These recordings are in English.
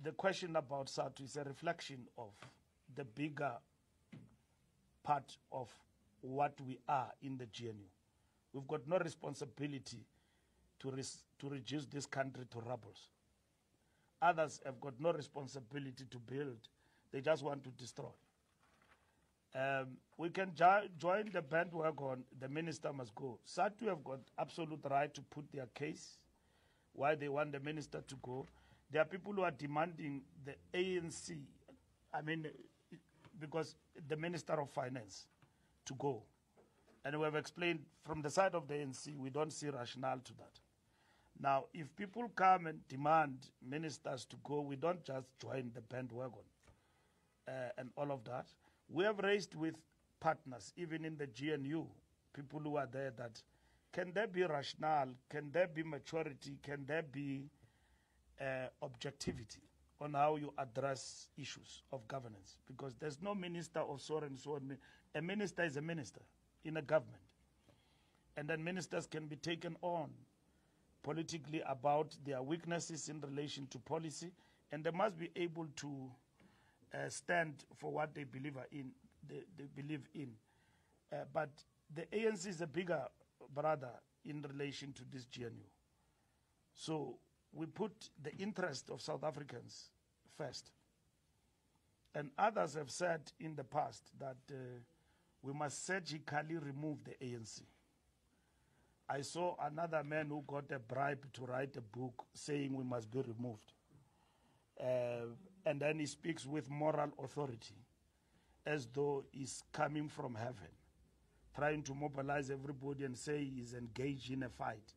the question about SADTU is a reflection of the bigger part of what we are in the GNU. We've got no responsibility to reduce this country to rubbles. Others have got no responsibility to build. They just want to destroy. We can join the bandwagon, the minister must go. SADTU have got absolute right to put their case, why they want the minister to go. There are people who are demanding the ANC, because the Minister of Finance to go. And we have explained from the side of the ANC, we don't see rationale to that. Now, if people come and demand ministers to go, we don't just join the bandwagon and all of that. We have raised with partners, even in the GNU, people who are there, that can there be rationale, can there be maturity, can there be objectivity on how you address issues of governance? Because there's no minister of so and so. A minister is a minister in a government. And then ministers can be taken on politically about their weaknesses in relation to policy, and they must be able to stand for what they believe in. But the ANC is a bigger brother in relation to this GNU. So we put the interest of South Africans first. And others have said in the past that we must surgically remove the ANC. I saw another man who got a bribe to write a book saying we must be removed. And then he speaks with moral authority as though he's coming from heaven, trying to mobilize everybody and say he's engaged in a fight.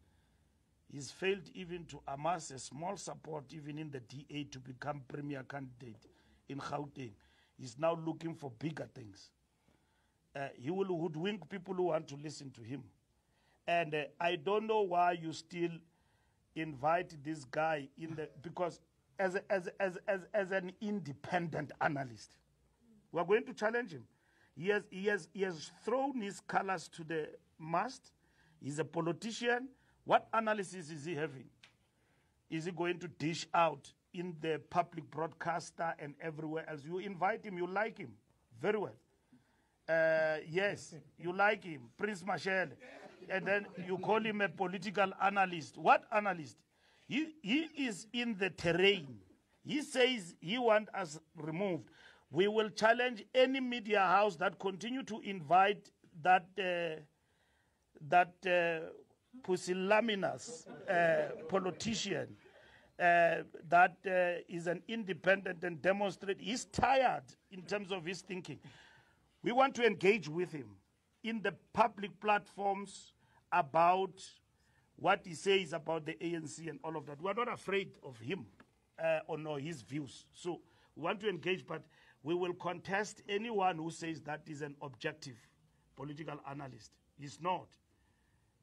He's failed even to amass a small support even in the DA to become premier candidate in Gauteng. He's now looking for bigger things. He will hoodwink people who want to listen to him. And I don't know why you still invite this guy in the, because as an independent analyst, we're going to challenge him. He has thrown his colors to the mast. He's a politician. What analysis is he having? Is he going to dish out in the public broadcaster and everywhere else? You invite him, you like him very well. Yes, you like him, Prince Mashel, and then you call him a political analyst. What analyst? He is in the terrain. He says he wants us removed. We will challenge any media house that continue to invite that pusillanimous politician that is an independent and demonstrate he's tired in terms of his thinking. We want to engage with him in the public platforms about what he says about the ANC and all of that. We're not afraid of him or his views. So we want to engage, but we will contest anyone who says that is an objective political analyst. He's not.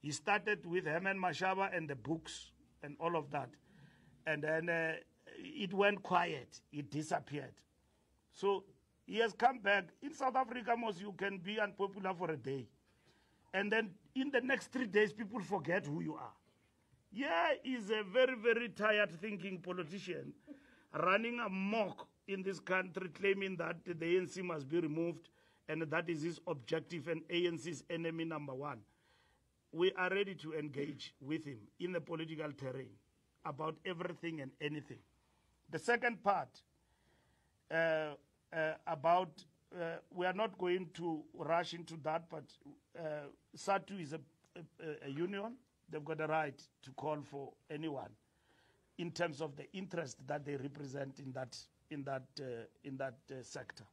He started with Herman Mashaba and the books and all of that. And then it went quiet. It disappeared. So he has come back. In South Africa, most you can be unpopular for a day. And then in the next 3 days, people forget who you are. Yeah, he's a very, very tired thinking politician running amok in this country, claiming that the ANC must be removed and that is his objective and ANC's enemy number one. We are ready to engage with him in the political terrain about everything and anything. The second part about, we are not going to rush into that, but SADTU is a union. They've got a right to call for anyone in terms of the interest that they represent in that sector.